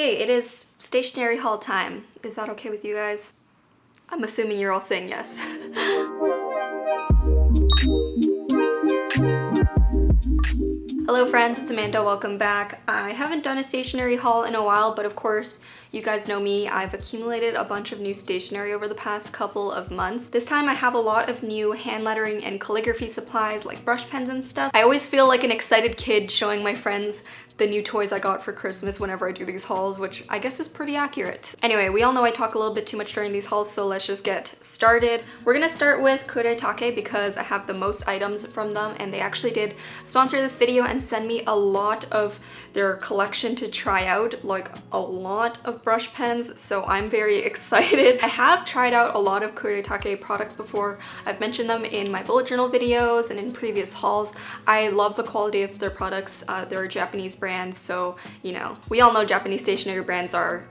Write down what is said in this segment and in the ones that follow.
Okay, it is stationery haul time. Is that okay with you guys? I'm assuming you're all saying yes. Hello friends, it's Amanda, welcome back. I haven't done a stationery haul in a while, but of course, you guys know me, I've accumulated a bunch of new stationery over the past couple of months. This time I have a lot of new hand lettering and calligraphy supplies like brush pens and stuff. I always feel like an excited kid showing my friends the new toys I got for Christmas whenever I do these hauls, which I guess is pretty accurate. Anyway, we all know I talk a little bit too much during these hauls, so let's just get started. We're gonna start with Kuretake because I have the most items from them, and they actually did sponsor this video and send me a lot of their collection to try out, like a lot of brush pens, so I'm very excited. I have tried out a lot of Kuretake products before. I've mentioned them in my bullet journal videos and in previous hauls. I love the quality of their products. They're a Japanese brand, so you know, we all know Japanese stationery brands are.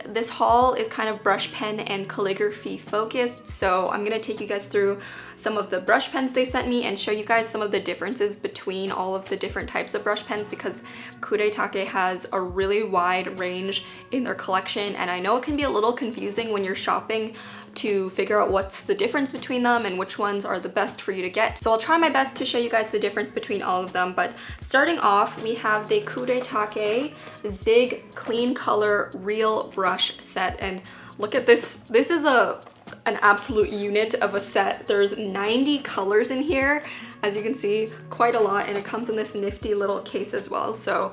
This haul is kind of brush pen and calligraphy focused, so I'm gonna take you guys through some of the brush pens they sent me and show you guys some of the differences between all of the different types of brush pens, because Kuretake has a really wide range in their collection, and I know it can be a little confusing when you're shopping to figure out what's the difference between them and which ones are the best for you to get. So I'll try my best to show you guys the difference between all of them, but starting off, we have the Kuretake Zig Clean Color Real Brush Set, and look at this. This is an absolute unit of a set. There's 90 colors in here, as you can see, quite a lot, and it comes in this nifty little case as well. So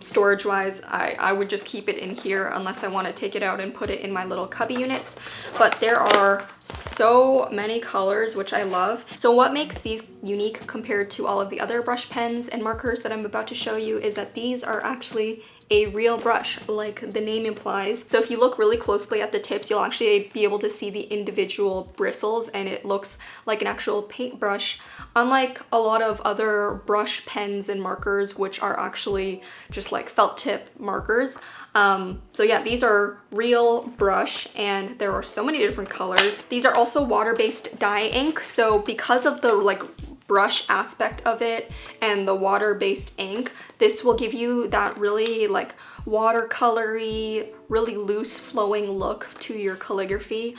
storage wise, I would just keep it in here unless I want to take it out and put it in my little cubby units. But there are so many colors, which I love. So what makes these unique compared to all of the other brush pens and markers that I'm about to show you is that these are actually a real brush, like the name implies. So if you look really closely at the tips, you'll actually be able to see the individual bristles, and it looks like an actual paintbrush, unlike a lot of other brush pens and markers, which are actually just like felt tip markers. So yeah, these are real brush, and there are so many different colors. These are also water-based dye ink, so because of the like brush aspect of it and the water-based ink, this will give you that really like watercolory, really loose flowing look to your calligraphy.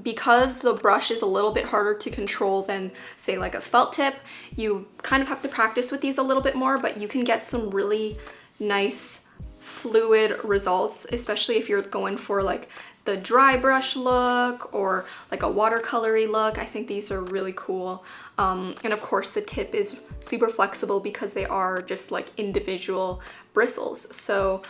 Because the brush is a little bit harder to control than say like a felt tip, you kind of have to practice with these a little bit more, but you can get some really nice fluid results, especially if you're going for like the dry brush look or like a watercolory look. I think these are really cool. And of course the tip is super flexible because they are just like individual bristles. So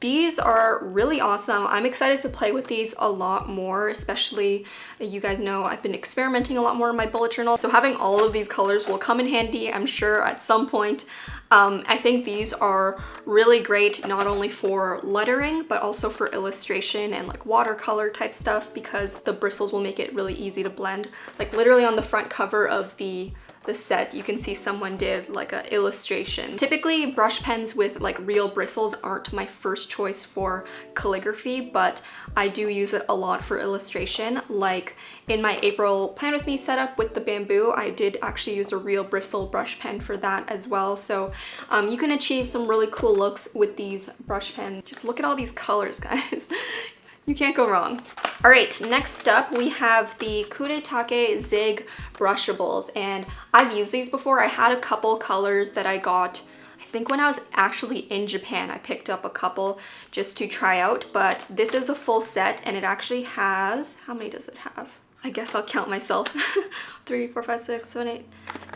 these are really awesome. I'm excited to play with these a lot more, especially, you guys know I've been experimenting a lot more in my bullet journal, so having all of these colors will come in handy, I'm sure, at some point. I think these are really great not only for lettering but also for illustration and like watercolor type stuff, because the bristles will make it really easy to blend. Like literally on the front cover of the set, you can see someone did like an illustration. Typically brush pens with like real bristles aren't my first choice for calligraphy, but I do use it a lot for illustration. Like in my April Plan With Me setup with the bamboo, I did actually use a real bristle brush pen for that as well. So you can achieve some really cool looks with these brush pens. Just look at all these colors, guys. You can't go wrong. All right, next up we have the Kuretake Zig Brushables, and I've used these before. I had a couple colors that I got, I think when I was actually in Japan. I picked up a couple just to try out, but this is a full set, and it actually has, how many does it have? I guess I'll count myself. 3, 4, 5, 6, 7, 8,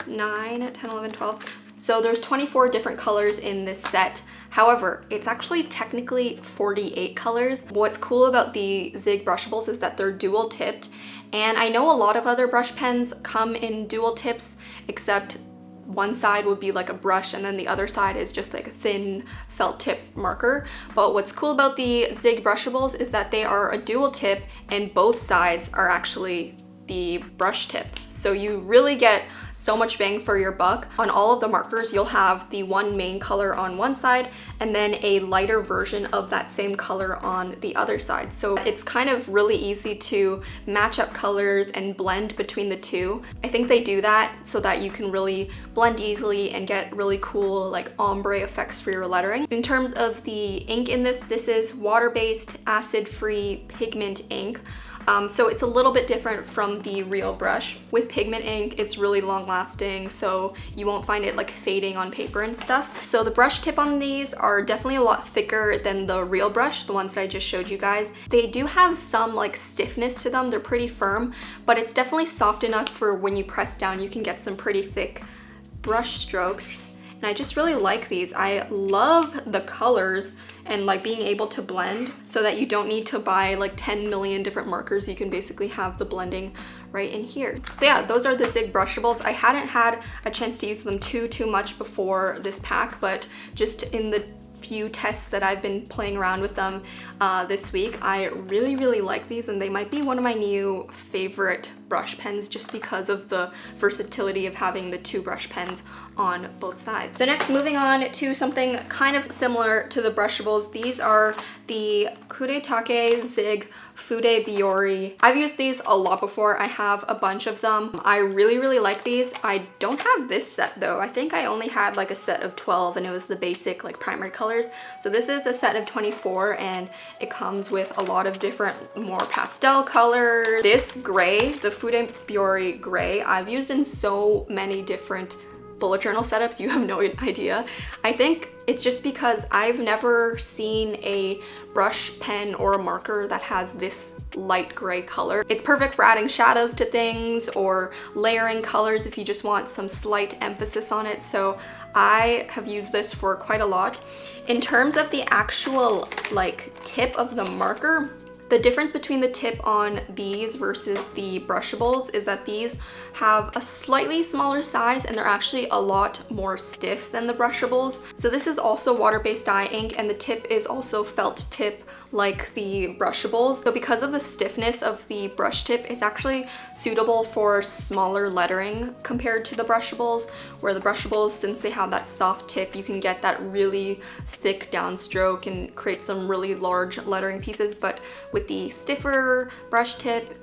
9, 10, 11, 12. So there's 24 different colors in this set. However, it's actually technically 48 colors. What's cool about the Zig Brushables is that they're dual tipped, and I know a lot of other brush pens come in dual tips, except one side would be like a brush and then the other side is just like a thin felt tip marker. But what's cool about the Zig Brushables is that they are a dual tip and both sides are actually the brush tip. So you really get so much bang for your buck. On all of the markers, you'll have the one main color on one side and then a lighter version of that same color on the other side. So it's kind of really easy to match up colors and blend between the two. I think they do that so that you can really blend easily and get really cool like ombre effects for your lettering. In terms of the ink in this is water-based, acid-free pigment ink. So it's a little bit different from the real brush. With pigment ink, it's really long lasting, so you won't find it like fading on paper and stuff. So the brush tip on these are definitely a lot thicker than the real brush, the ones that I just showed you guys. They do have some like stiffness to them, they're pretty firm, but it's definitely soft enough for when you press down, you can get some pretty thick brush strokes. And I just really like these. I love the colors and like being able to blend so that you don't need to buy like 10 million different markers. You can basically have the blending right in here. So yeah, those are the Zig Brushables. I hadn't had a chance to use them too much before this pack, but just in the few tests that I've been playing around with them this week, I really like these, and they might be one of my new favorite brush pens just because of the versatility of having the two brush pens on both sides. So next, moving on to something kind of similar to the Brushables, these are the Kuretake Zig Fude Biore. I've used these a lot before. I have a bunch of them. I really like these. I don't have this set though. I think I only had like a set of 12 and it was the basic like primary colors. So this is a set of 24 and it comes with a lot of different more pastel colors. This gray, the Fude Biore gray, I've used in so many different bullet journal setups, you have no idea. I think it's just because I've never seen a brush pen or a marker that has this light gray color. It's perfect for adding shadows to things or layering colors if you just want some slight emphasis on it. So I have used this for quite a lot. In terms of the actual like tip of the marker, the difference between the tip on these versus the Brushables is that these have a slightly smaller size and they're actually a lot more stiff than the Brushables. So this is also water-based dye ink and the tip is also felt tip like the Brushables. So because of the stiffness of the brush tip, it's actually suitable for smaller lettering compared to the Brushables, where the Brushables, since they have that soft tip, you can get that really thick downstroke and create some really large lettering pieces. But with the stiffer brush tip,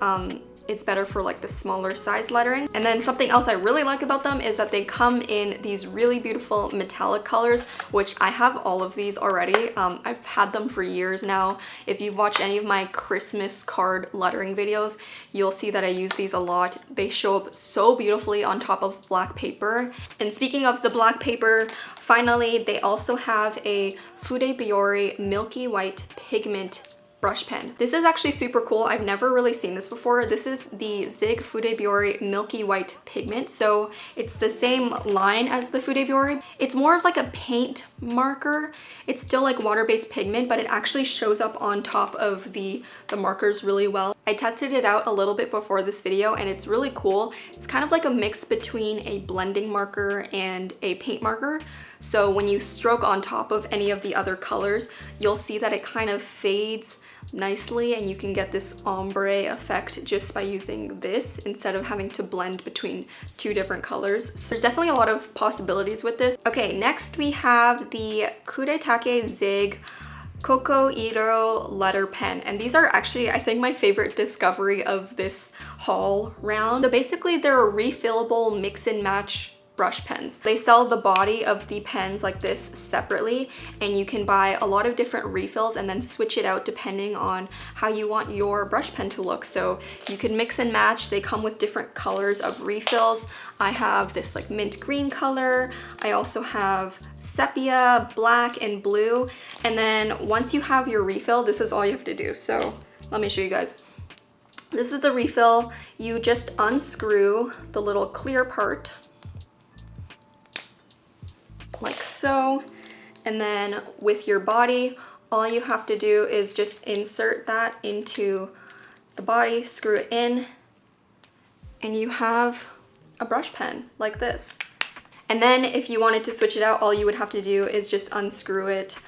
it's better for like the smaller size lettering. And then something else I really like about them is that they come in these really beautiful metallic colors, which I have all of these already. I've had them for years now. If you've watched any of my Christmas card lettering videos, you'll see that I use these a lot. They show up so beautifully on top of black paper. And speaking of the black paper, finally, they also have a Fude Biore Milky White Pigment brush pen. This is actually super cool. I've never really seen this before. This is the Zig Fude Biore Milky White Pigment. So it's the same line as the Fude Biore. It's more of like a paint marker. It's still like water-based pigment, but it actually shows up on top of the markers really well. I tested it out a little bit before this video and it's really cool. It's kind of like a mix between a blending marker and a paint marker. So when you stroke on top of any of the other colors, you'll see that it kind of fades nicely and you can get this ombre effect just by using this instead of having to blend between two different colors. So there's definitely a lot of possibilities with this. Okay, next we have the Kuretake Zig Coco letter pen, and these are actually, I think, my favorite discovery of this haul round. So basically they're a refillable mix and match brush pens. They sell the body of the pens like this separately, and you can buy a lot of different refills and then switch it out depending on how you want your brush pen to look. So you can mix and match. They come with different colors of refills. I have this like mint green color. I also have sepia, black, and blue. And then once you have your refill, this is all you have to do. So let me show you guys. This is the refill. You just unscrew the little clear part like so, and then with your body, all you have to do is just insert that into the body, screw it in, and you have a brush pen like this. And then if you wanted to switch it out, all you would have to do is just unscrew it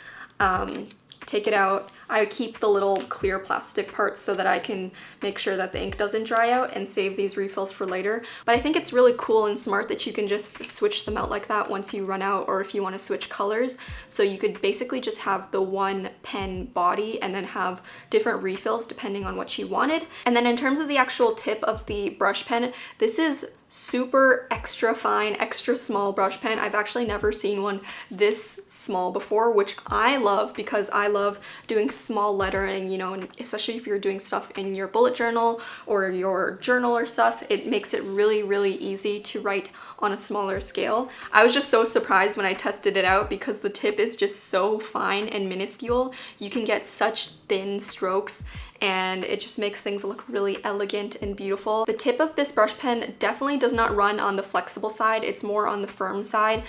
take it out. I keep the little clear plastic parts so that I can make sure that the ink doesn't dry out and save these refills for later. But I think it's really cool and smart that you can just switch them out like that once you run out, or if you want to switch colors. So you could basically just have the one pen body and then have different refills depending on what you wanted. And then in terms of the actual tip of the brush pen, this is super extra fine, extra small brush pen. I've actually never seen one this small before, which I love because I love doing small lettering, you know, and especially if you're doing stuff in your bullet journal or your journal or stuff, it makes it really, really easy to write on a smaller scale. I was just so surprised when I tested it out because the tip is just so fine and minuscule. You can get such thin strokes and it just makes things look really elegant and beautiful. The tip of this brush pen definitely does not run on the flexible side. It's more on the firm side,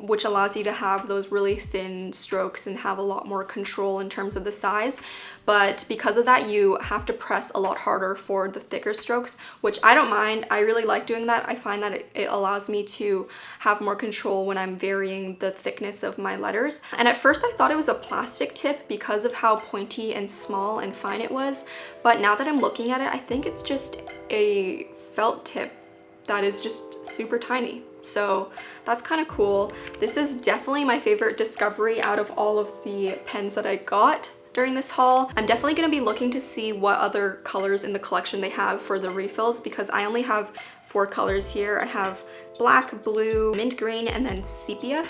which allows you to have those really thin strokes and have a lot more control in terms of the size. But because of that, you have to press a lot harder for the thicker strokes, which I don't mind. I really like doing that. I find that it allows me to have more control when I'm varying the thickness of my letters. And at first I thought it was a plastic tip because of how pointy and small and fine it was. But now that I'm looking at it, I think it's just a felt tip that is just super tiny. So that's kind of cool. This is definitely my favorite discovery out of all of the pens that I got during this haul. I'm definitely going to be looking to see what other colors in the collection they have for the refills because I only have 4 colors here. I have black, blue, mint green, and then sepia.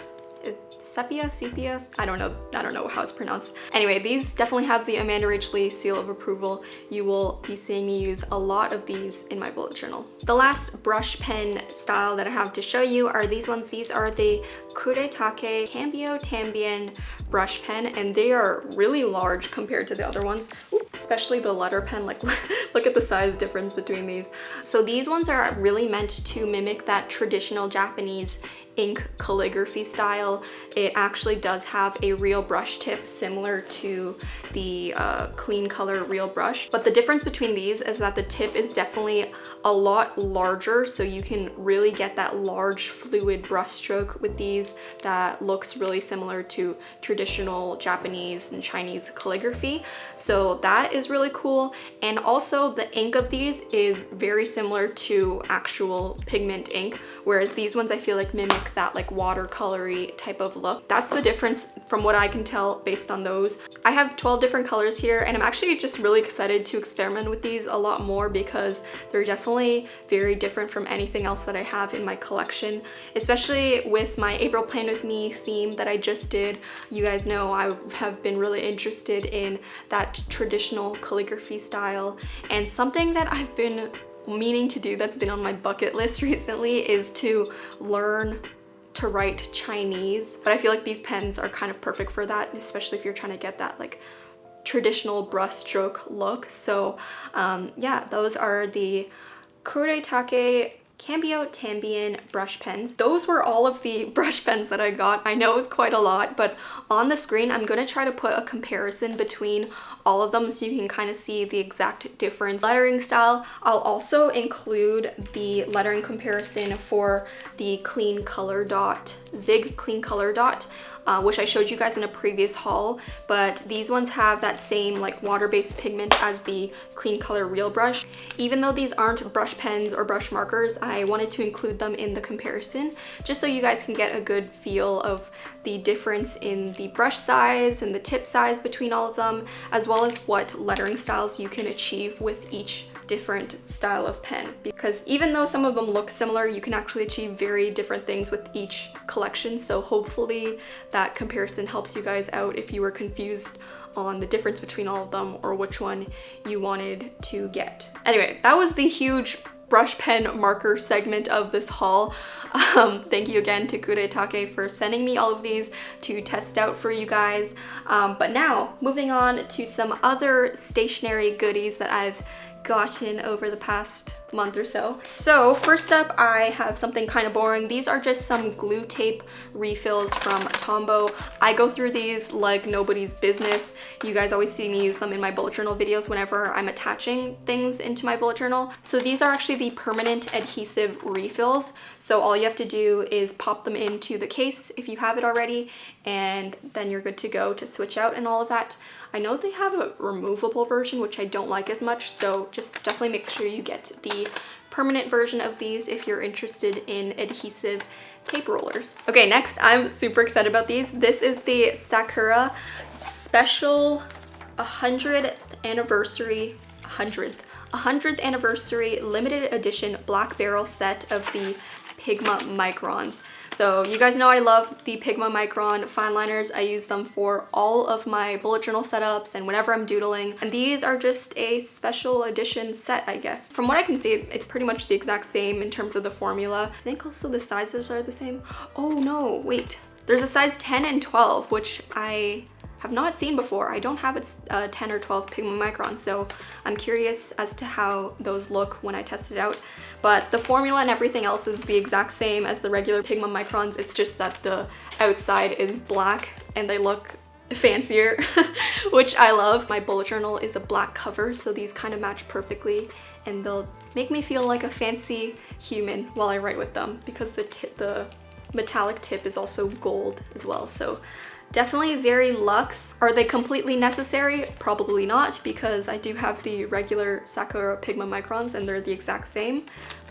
Sepia? I don't know how it's pronounced. Anyway, these definitely have the AmandaRachLee seal of approval. You will be seeing me use a lot of these in my bullet journal. The last brush pen style that I have to show you are these ones. These are the Kuretake Cambio Tambien brush pen, and they are really large compared to the other ones. Ooh, especially the letter pen, like look at the size difference between these. So these ones are really meant to mimic that traditional Japanese ink calligraphy style. It actually does have a real brush tip similar to the clean color real brush, but the difference between these is that the tip is definitely a lot larger, so you can really get that large fluid brush stroke with these that looks really similar to traditional Japanese and Chinese calligraphy. So that is really cool. And also the ink of these is very similar to actual pigment ink, whereas these ones I feel like mimic that like watercolory type of look. That's the difference from what I can tell based on those. I have 12 different colors here, and I'm actually just really excited to experiment with these a lot more because they're definitely very different from anything else that I have in my collection, especially with my April Plan With Me theme that I just did. You guys know I have been really interested in that traditional calligraphy style, and something that I've been meaning to do that's been on my bucket list recently is to learn to write Chinese. But I feel like these pens are kind of perfect for that, especially if you're trying to get that like traditional brush stroke look. So yeah, those are the Kuretake Cambio Tambien brush pens. Those were all of the brush pens that I got. I know it was quite a lot, but on the screen I'm going to try to put a comparison between all of them so you can kind of see the exact difference. Lettering style, I'll also include the lettering comparison for the clean color dot, Zig clean color dot, which I showed you guys in a previous haul, but these ones have that same like water-based pigment as the clean color real brush. Even though these aren't brush pens or brush markers, I wanted to include them in the comparison just so you guys can get a good feel of the difference in the brush size and the tip size between all of them, as well as what lettering styles you can achieve with each different style of pen. Because even though some of them look similar, you can actually achieve very different things with each collection. So hopefully that comparison helps you guys out if you were confused on the difference between all of them or which one you wanted to get. Anyway, that was the huge brush pen marker segment of this haul. Thank you again to Kuretake for sending me all of these to test out for you guys. But now moving on to some other stationery goodies that I've gotten over the past month or so. So first up, I have something kind of boring. These are just some glue tape refills from Tombow. I go through these like nobody's business. You guys always see me use them in my bullet journal videos whenever I'm attaching things into my bullet journal. So these are actually the permanent adhesive refills. So all you have to do is pop them into the case if you have it already, and then you're good to go to switch out and all of that. I know they have a removable version, which I don't like as much, so just definitely make sure you get the permanent version of these if you're interested in adhesive tape rollers. Okay, next, I'm super excited about these. This is the Sakura special 100th anniversary limited edition black barrel set of the Pigma Microns. So you guys know I love the Pigma Micron Fineliners. I use them for all of my bullet journal setups and whenever I'm doodling. And these are just a special edition set, I guess. From what I can see, it's pretty much the exact same in terms of the formula. I think also the sizes are the same. Oh no, wait. There's a size 10 and 12, which I have not seen before. I don't have a 10 or 12 Pigma Micron, so I'm curious as to how those look when I test it out. But the formula and everything else is the exact same as the regular Pigma Microns. It's just that the outside is black and they look fancier, which I love. My bullet journal is a black cover, so these kind of match perfectly, and they'll make me feel like a fancy human while I write with them, because the metallic tip is also gold as well. So definitely very luxe. Are they completely necessary? Probably not, because I do have the regular Sakura Pigma Microns and they're the exact same,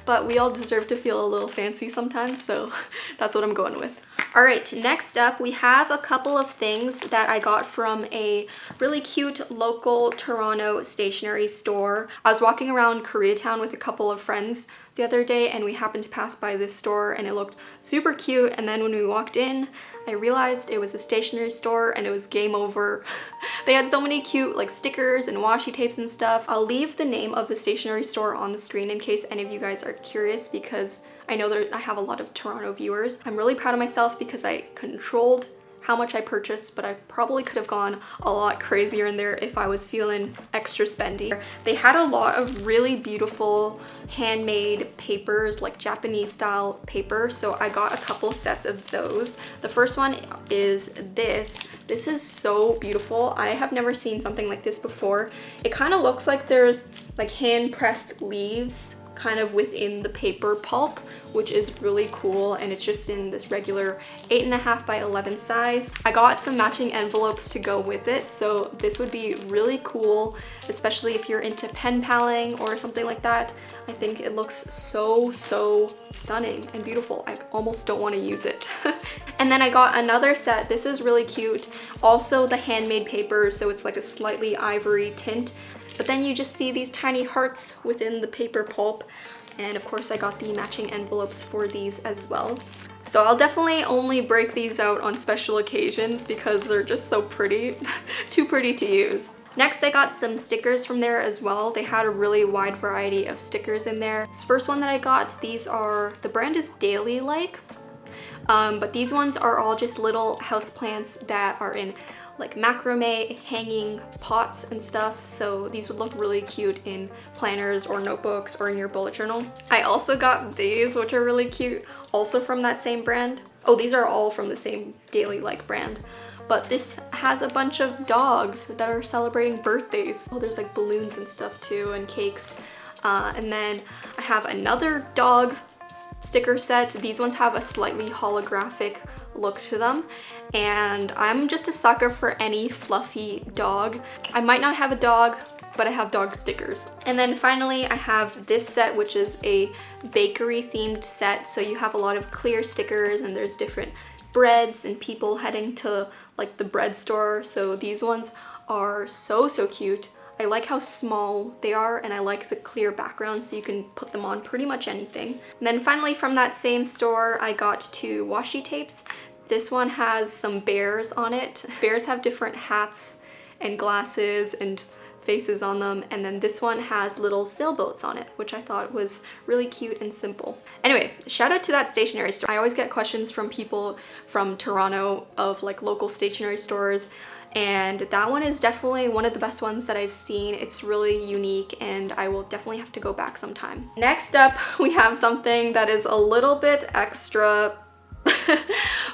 but we all deserve to feel a little fancy sometimes, so that's what I'm going with. All right, next up, we have a couple of things that I got from a really cute local Toronto stationery store. I was walking around Koreatown with a couple of friends the other day, and we happened to pass by this store and it looked super cute, and then when we walked in, I realized it was a stationery store and it was game over. They had so many cute like stickers and washi tapes and stuff. I'll leave the name of the stationery store on the screen in case any of you guys are curious, because I know that I have a lot of Toronto viewers. I'm really proud of myself because I controlled how much I purchased, but I probably could have gone a lot crazier in there if I was feeling extra spendy. They had a lot of really beautiful handmade papers, like Japanese style paper, so I got a couple sets of those. The first one is this. This is so beautiful. I have never seen something like this before. It kind of looks like there's like hand pressed leaves kind of within the paper pulp, which is really cool, and it's just in this regular 8.5 by 11 size. I got some matching envelopes to go with it, so this would be really cool, especially if you're into pen paling or something like that. I think it looks so stunning and beautiful. I almost don't want to use it. And then I got another set. This is really cute. Also the Handmade Papers, so it's like a slightly ivory tint, but then you just see these tiny hearts within the paper pulp. And of course I got the matching envelopes for these as well. So I'll definitely only break these out on special occasions because they're just so pretty, too pretty to use. Next, I got some stickers from there as well. They had a really wide variety of stickers in there. This first one that I got, these are, the brand is Daily Like, but these ones are all just little houseplants that are in like macrame hanging pots and stuff, so these would look really cute in planners or notebooks or in your bullet journal. I also got these, which are really cute, also from that same brand. Oh, these are all from the same Daily Like brand, but this has a bunch of dogs that are celebrating birthdays. Oh, there's like balloons and stuff too, and cakes. And then I have another dog sticker set. These ones have a slightly holographic look to them, and I'm just a sucker for any fluffy dog. I might not have a dog, but I have dog stickers. And then finally I have this set, which is a bakery themed set, so you have a lot of clear stickers and there's different breads and people heading to like the bread store. So these ones are so cute. I like how small they are, and I like the clear background, so you can put them on pretty much anything. And then finally from that same store, I got 2 washi tapes. This one has some bears on it. Bears have different hats and glasses and faces on them, and then this one has little sailboats on it, which I thought was really cute and simple. Anyway, shout out to that stationery store. I always get questions from people from Toronto of like local stationery stores, and that one is definitely one of the best ones that I've seen. It's really unique and I will definitely have to go back sometime. Next up, we have something that is a little bit extra,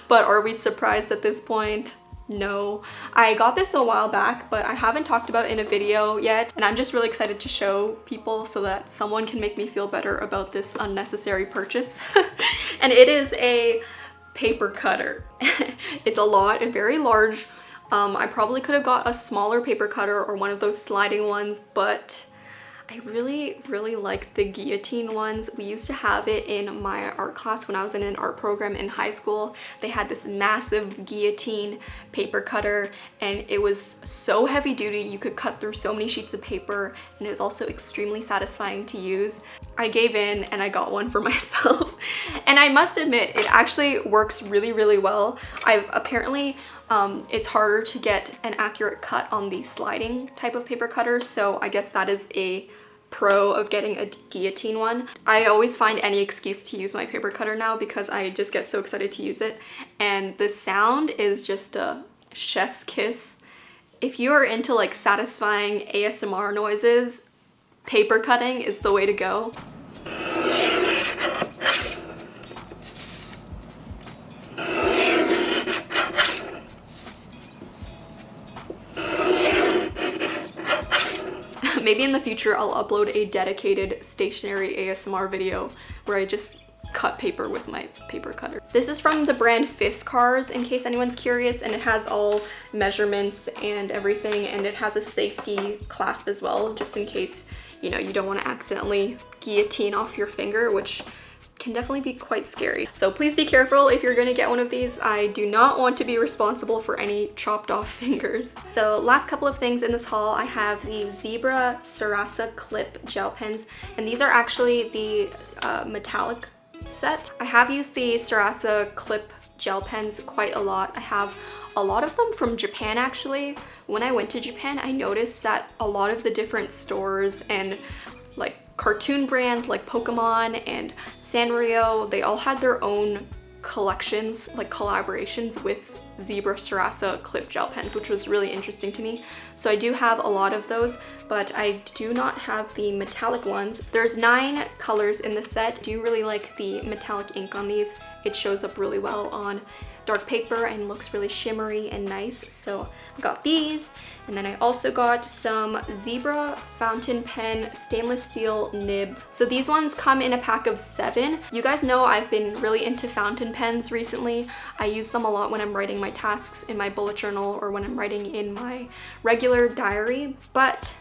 but are we surprised at this point? No. I got this a while back, but I haven't talked about it in a video yet, and I'm just really excited to show people so that someone can make me feel better about this unnecessary purchase. And it is a paper cutter. It's a lot and very large. I probably could have got a smaller paper cutter or one of those sliding ones, but I really like the guillotine ones. We used to have it in my art class when I was in an art program in high school. They had this massive guillotine paper cutter, and it was so heavy duty. You could cut through so many sheets of paper, and it was also extremely satisfying to use. I gave in and I got one for myself. And I must admit, it actually works really well. Apparently, it's harder to get an accurate cut on the sliding type of paper cutters, so I guess that is a pro of getting a guillotine one. I always find any excuse to use my paper cutter now because I just get so excited to use it, and the sound is just a chef's kiss. If you are into like satisfying ASMR noises, paper cutting is the way to go. Maybe in the future I'll upload a dedicated stationery ASMR video where I just cut paper with my paper cutter. This is from the brand Fiskars, in case anyone's curious, and it has all measurements and everything, and it has a safety clasp as well, just in case, you know, you don't want to accidentally guillotine off your finger, which can definitely be quite scary. So please be careful if you're gonna get one of these. I do not want to be responsible for any chopped off fingers. So last couple of things in this haul, I have the Zebra Sarasa clip gel pens, and these are actually the metallic set. I have used the Sarasa clip gel pens quite a lot. I have a lot of them from Japan actually. When I went to Japan, I noticed that a lot of the different stores and like cartoon brands like Pokemon and Sanrio, they all had their own collections, like collaborations with Zebra Sarasa clip gel pens, which was really interesting to me. So I do have a lot of those, but I do not have the metallic ones. There's 9 colors in the set. I do really like the metallic ink on these. It shows up really well on dark paper and looks really shimmery and nice. So I got these, and then I also got some Zebra fountain pen stainless steel nib. So these ones come in a pack of 7. You guys know I've been really into fountain pens recently. I use them a lot when I'm writing my tasks in my bullet journal or when I'm writing in my regular diary, but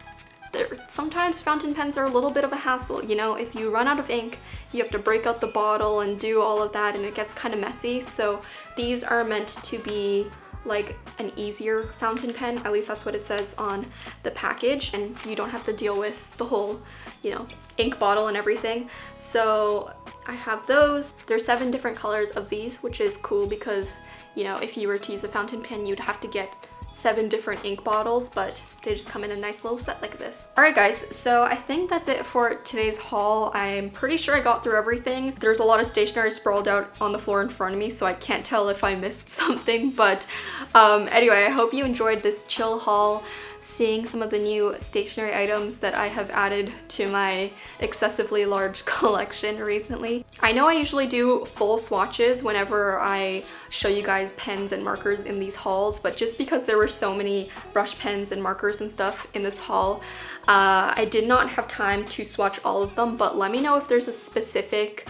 sometimes fountain pens are a little bit of a hassle. You know, if you run out of ink, you have to break out the bottle and do all of that, and it gets kind of messy. So these are meant to be like an easier fountain pen, at least that's what it says on the package, and you don't have to deal with the whole, you know, ink bottle and everything. So I have those. There's 7 different colors of these, which is cool because, you know, if you were to use a fountain pen, you'd have to get 7 different ink bottles, but they just come in a nice little set like this. All right guys, so I think that's it for today's haul. I'm pretty sure I got through everything. There's a lot of stationery sprawled out on the floor in front of me, so I can't tell if I missed something, but anyway, I hope you enjoyed this chill haul, seeing some of the new stationery items that I have added to my excessively large collection recently. I know I usually do full swatches whenever I show you guys pens and markers in these hauls, but just because there were so many brush pens and markers and stuff in this haul, I did not have time to swatch all of them. But let me know if there's a specific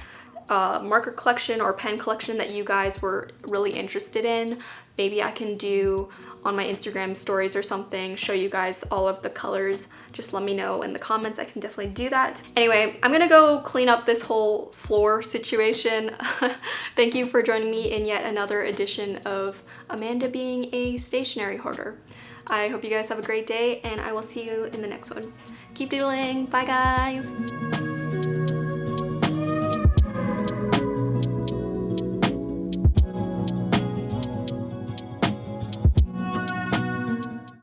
marker collection or pen collection that you guys were really interested in. Maybe I can do on my Instagram stories or something, show you guys all of the colors. Just let me know in the comments. I can definitely do that. Anyway, I'm gonna go clean up this whole floor situation. Thank you for joining me in yet another edition of Amanda being a stationery hoarder. I hope you guys have a great day, and I will see you in the next one. Keep doodling. Bye guys.